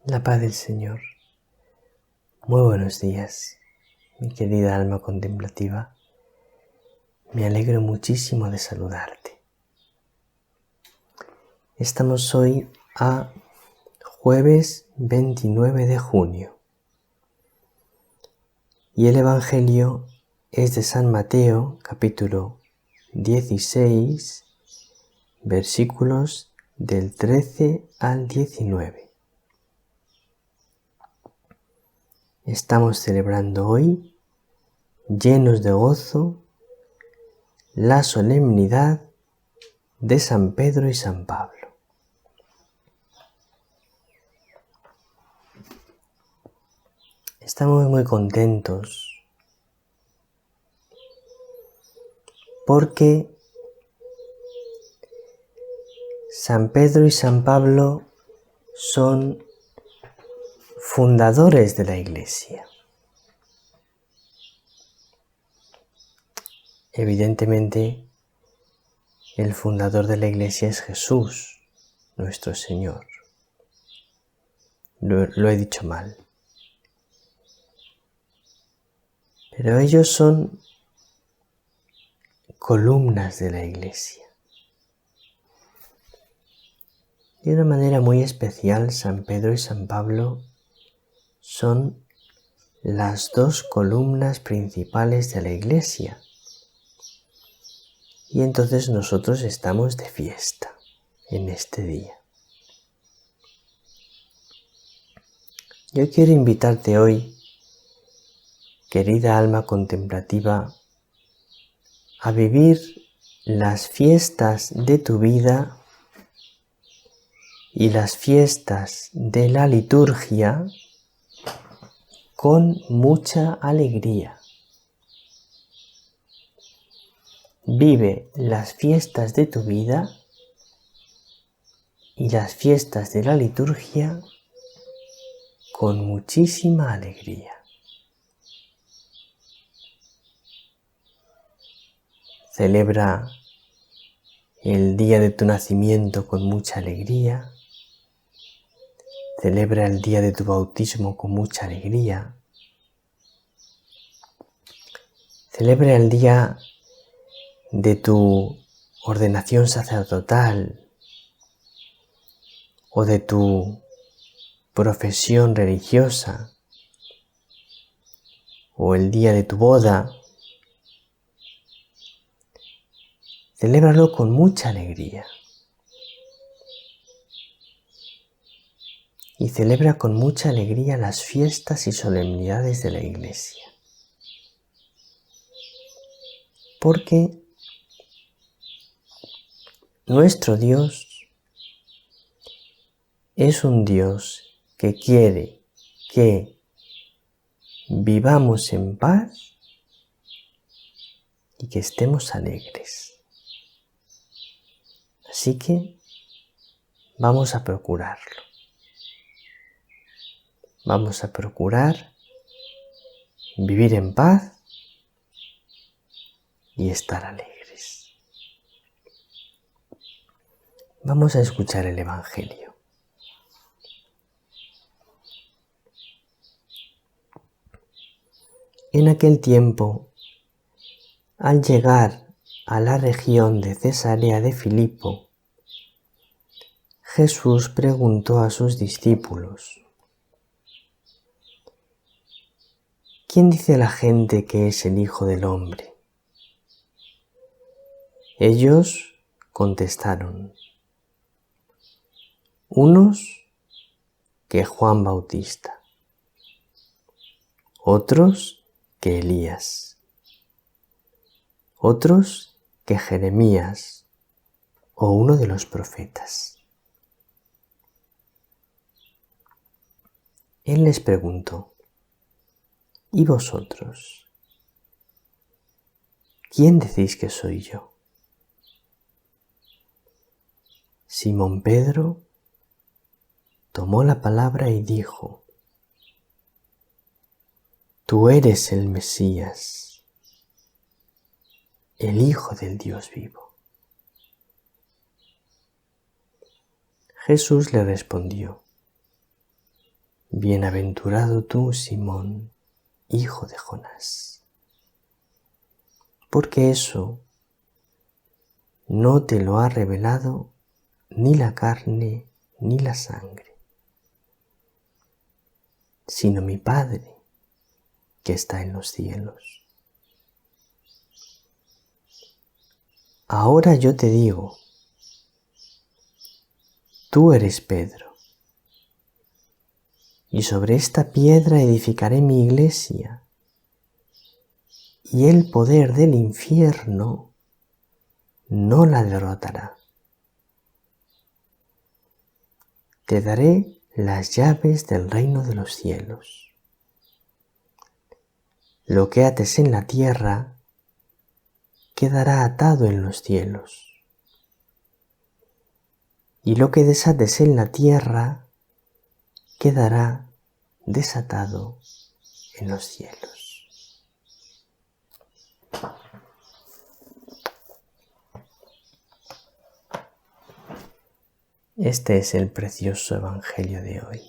La paz del Señor. Muy buenos días, mi querida alma contemplativa. Me alegro muchísimo de saludarte. Estamos hoy a jueves 29 de junio y el Evangelio es de San Mateo, capítulo 16, versículos del 13 al 19. Estamos celebrando hoy, llenos de gozo, la solemnidad de San Pedro y San Pablo. Estamos muy contentos porque San Pedro y San Pablo son fundadores de la Iglesia. Evidentemente, el fundador de la Iglesia es Jesús, nuestro Señor. Lo he dicho mal. Pero ellos son columnas de la Iglesia. De una manera muy especial, San Pedro y San Pablo son las dos columnas principales de la Iglesia. Y entonces nosotros estamos de fiesta en este día. Yo quiero invitarte hoy, querida alma contemplativa, a vivir las fiestas de tu vida y las fiestas de la liturgia con mucha alegría. Vive las fiestas de tu vida y las fiestas de la liturgia con muchísima alegría. Celebra el día de tu nacimiento con mucha alegría. Celebra el día de tu bautismo con mucha alegría. Celebra el día de tu ordenación sacerdotal o de tu profesión religiosa o el día de tu boda. Celébralo con mucha alegría. Y celebra con mucha alegría las fiestas y solemnidades de la Iglesia. Porque nuestro Dios es un Dios que quiere que vivamos en paz y que estemos alegres. Así que vamos a procurarlo. Vamos a procurar vivir en paz y estar alegres. Vamos a escuchar el Evangelio. En aquel tiempo, al llegar a la región de Cesarea de Filipo, Jesús preguntó a sus discípulos: ¿Quién dice la gente que es el Hijo del Hombre? Ellos contestaron: unos que Juan Bautista, otros que Elías, otros que Jeremías o uno de los profetas. Él les preguntó: ¿y vosotros? ¿Quién decís que soy yo? Simón Pedro tomó la palabra y dijo: Tú eres el Mesías, el Hijo del Dios vivo. Jesús le respondió: Bienaventurado tú, Simón, hijo de Jonás, porque eso no te lo ha revelado ni la carne ni la sangre, sino mi Padre que está en los cielos. Ahora yo te digo, tú eres Pedro, y sobre esta piedra edificaré mi iglesia, y el poder del infierno no la derrotará. Te daré las llaves del reino de los cielos. Lo que ates en la tierra quedará atado en los cielos, y lo que desates en la tierra quedará desatado en los cielos. Este es el precioso Evangelio de hoy.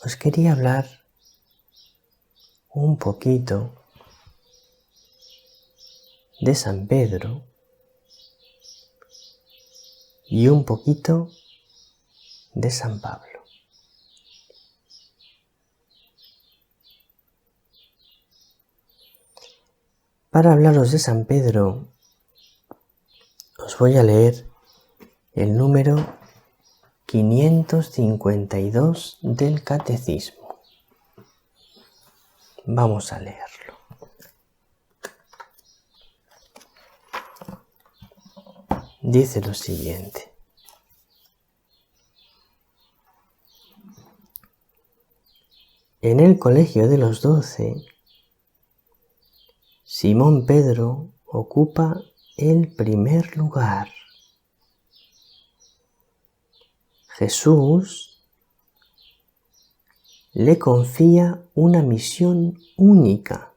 Os quería hablar un poquito de San Pedro y un poquito de San Pablo. Para hablaros de San Pedro, os voy a leer el número 552 del Catecismo. Vamos a leerlo. Dice lo siguiente: en el colegio de los 12, Simón Pedro ocupa el primer lugar. Jesús le confía una misión única.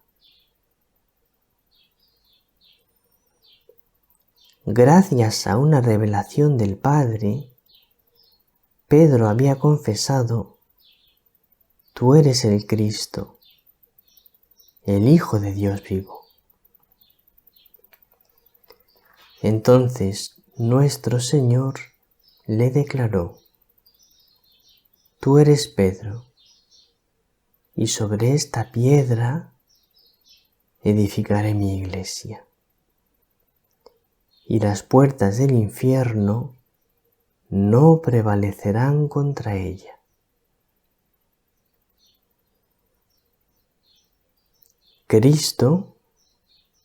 Gracias a una revelación del Padre, Pedro había confesado: tú eres el Cristo, el Hijo de Dios vivo. Entonces nuestro Señor le declaró: tú eres Pedro, y sobre esta piedra edificaré mi iglesia, y las puertas del infierno no prevalecerán contra ella. Cristo,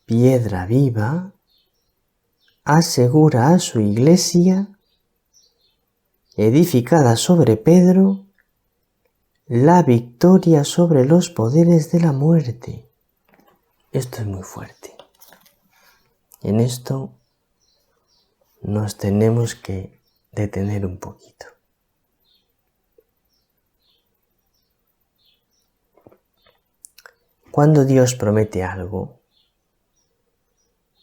piedra viva, asegura a su iglesia, edificada sobre Pedro, la victoria sobre los poderes de la muerte. Esto es muy fuerte. En esto nos tenemos que detener un poquito. Cuando Dios promete algo,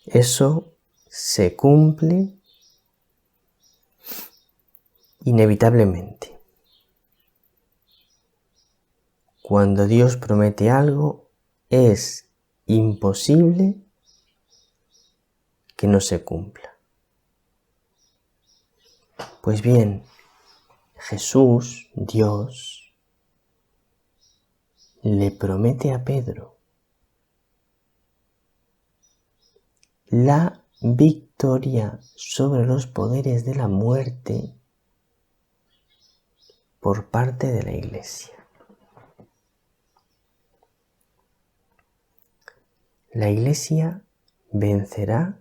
eso se cumple inevitablemente. Cuando Dios promete algo, es imposible que no se cumpla. Pues bien, Jesús, Dios, le promete a Pedro la victoria sobre los poderes de la muerte por parte de la Iglesia. La Iglesia vencerá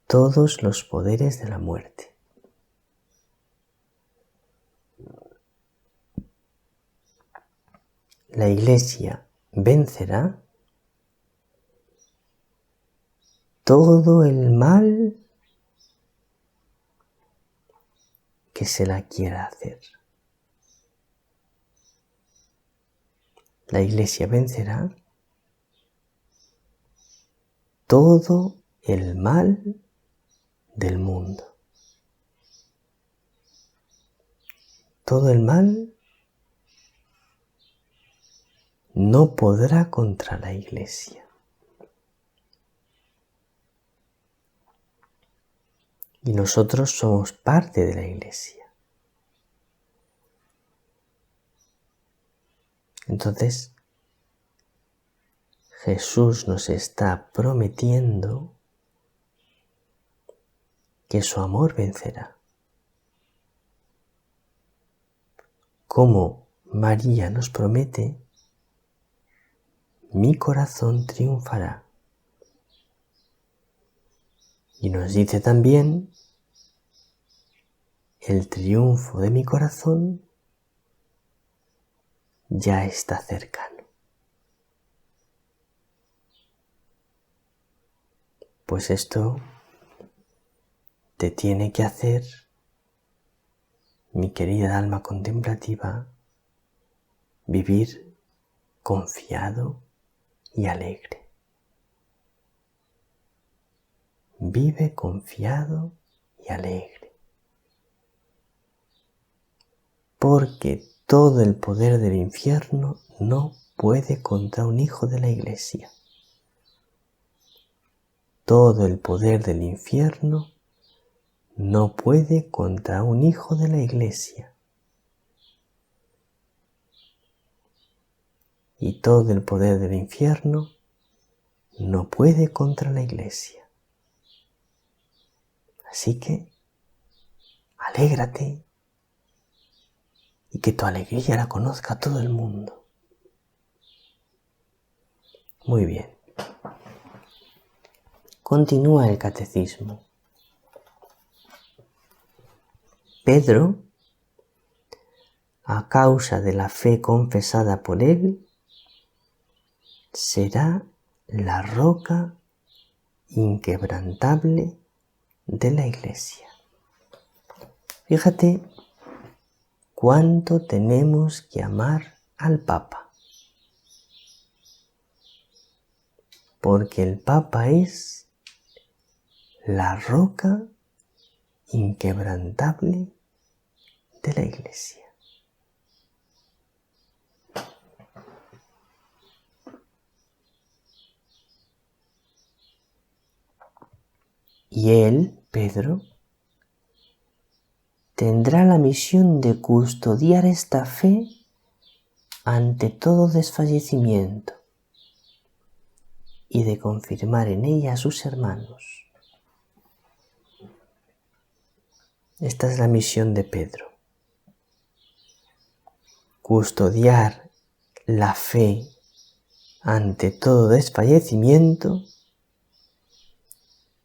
todos los poderes de la muerte. La Iglesia vencerá todo el mal que se la quiera hacer. la Iglesia vencerá todo el mal del mundo. Todo el mal no podrá contra la Iglesia. Y nosotros somos parte de la Iglesia. Entonces, Jesús nos está prometiendo que su amor vencerá. Como María nos promete, mi corazón triunfará. Y nos dice también, el triunfo de mi corazón ya está cercano. Pues esto te tiene que hacer, mi querida alma contemplativa, vivir confiado y alegre. Vive confiado y alegre. Porque todo el poder del infierno no puede contra un hijo de la Iglesia. Todo el poder del infierno no puede contra un hijo de la Iglesia. Y todo el poder del infierno no puede contra la Iglesia. Así que, alégrate y que tu alegría la conozca todo el mundo. Muy bien. Continúa el catecismo. Pedro, a causa de la fe confesada por él, será la roca inquebrantable de la Iglesia. Fíjate cuánto tenemos que amar al Papa. Porque el Papa es la roca inquebrantable de la Iglesia. Y él, Pedro, tendrá la misión de custodiar esta fe ante todo desfallecimiento y de confirmar en ella a sus hermanos. Esta es la misión de Pedro. Custodiar la fe ante todo desfallecimiento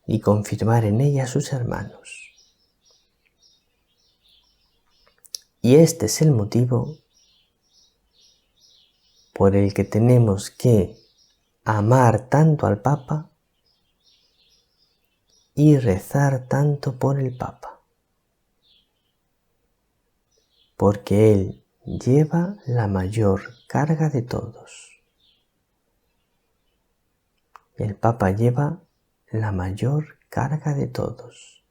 y confirmar en ella a sus hermanos. Y este es el motivo por el que tenemos que amar tanto al Papa y rezar tanto por el Papa. Porque él lleva la mayor carga de todos. El Papa lleva la mayor carga de todos.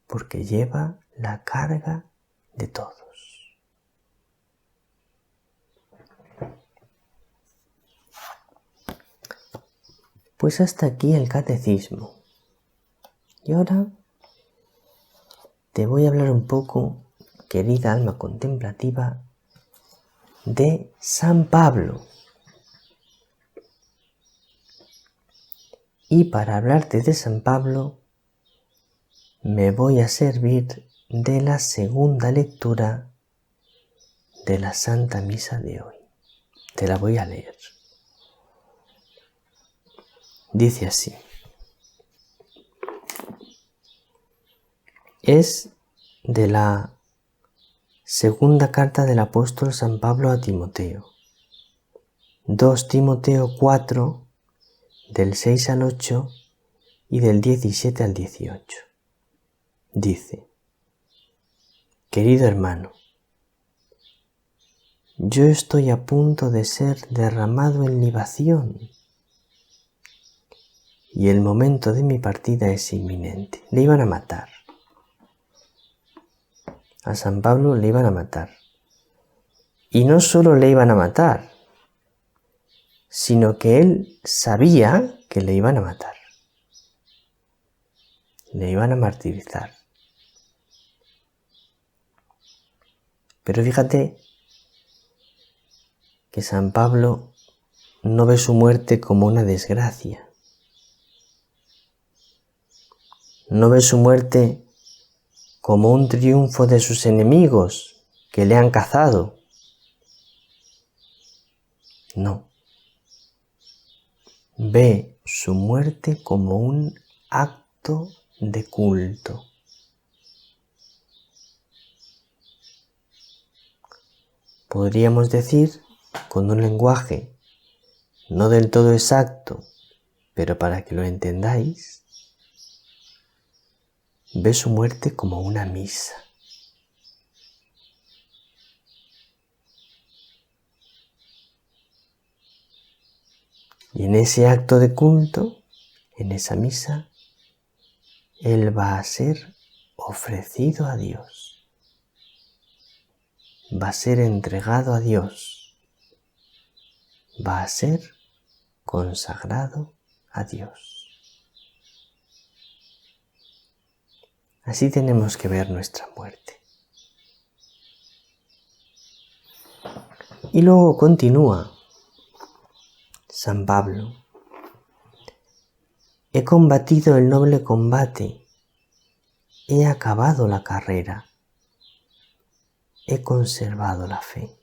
Porque lleva la carga de todos. Pues hasta aquí el catecismo. Y ahora te voy a hablar un poco, querida alma contemplativa, de San Pablo. Y para hablarte de San Pablo, me voy a servir de la segunda lectura de la Santa Misa de hoy. Te la voy a leer. Dice así. Es de la segunda carta del apóstol San Pablo a Timoteo. 2 Timoteo 4, del 6 al 8 y del 17 al 18. Dice: Querido hermano, yo estoy a punto de ser derramado en libación y el momento de mi partida es inminente. Le iban a matar. A San Pablo le iban a matar. Y no solo le iban a matar, sino que él sabía que le iban a matar. Le iban a martirizar. Pero fíjate que San Pablo no ve su muerte como una desgracia. No ve su muerte como un triunfo de sus enemigos que le han cazado. No. Ve su muerte como un acto de culto. Podríamos decir, con un lenguaje no del todo exacto, pero para que lo entendáis, ve su muerte como una misa. Y en ese acto de culto, en esa misa, él va a ser ofrecido a Dios. Va a ser entregado a Dios. Va a ser consagrado a Dios. Así tenemos que ver nuestra muerte. Y luego continúa San Pablo. He combatido el noble combate, he acabado la carrera, he conservado la fe.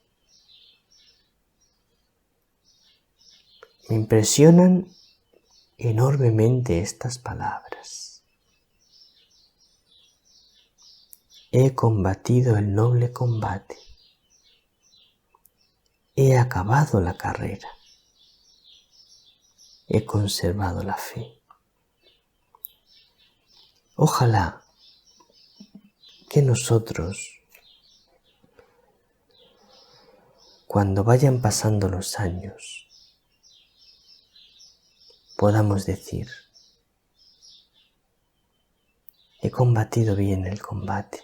Me impresionan enormemente estas palabras. He combatido el noble combate, he acabado la carrera, he conservado la fe. Ojalá que nosotros, cuando vayan pasando los años, podamos decir, he combatido bien el combate,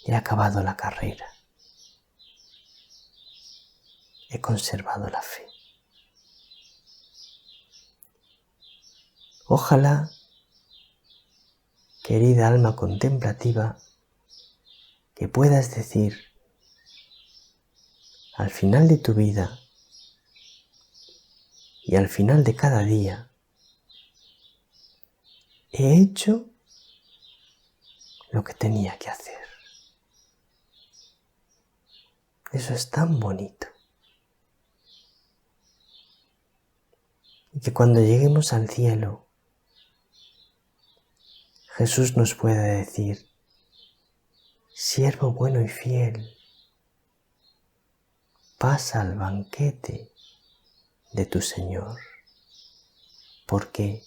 he acabado la carrera, he conservado la fe. Ojalá, querida alma contemplativa, que puedas decir al final de tu vida y al final de cada día, he hecho lo que tenía que hacer. Eso es tan bonito. Y que cuando lleguemos al cielo, Jesús nos pueda decir, siervo bueno y fiel, pasa al banquete de tu Señor, porque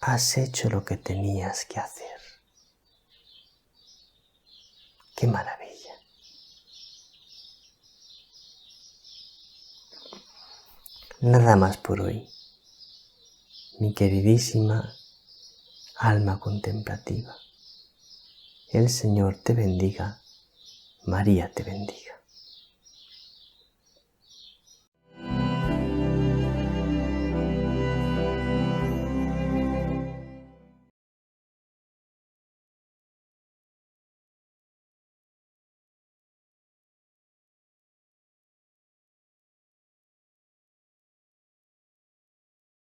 has hecho lo que tenías que hacer. ¡Qué maravilla! Nada más por hoy, mi queridísima alma contemplativa. El Señor te bendiga, María te bendiga.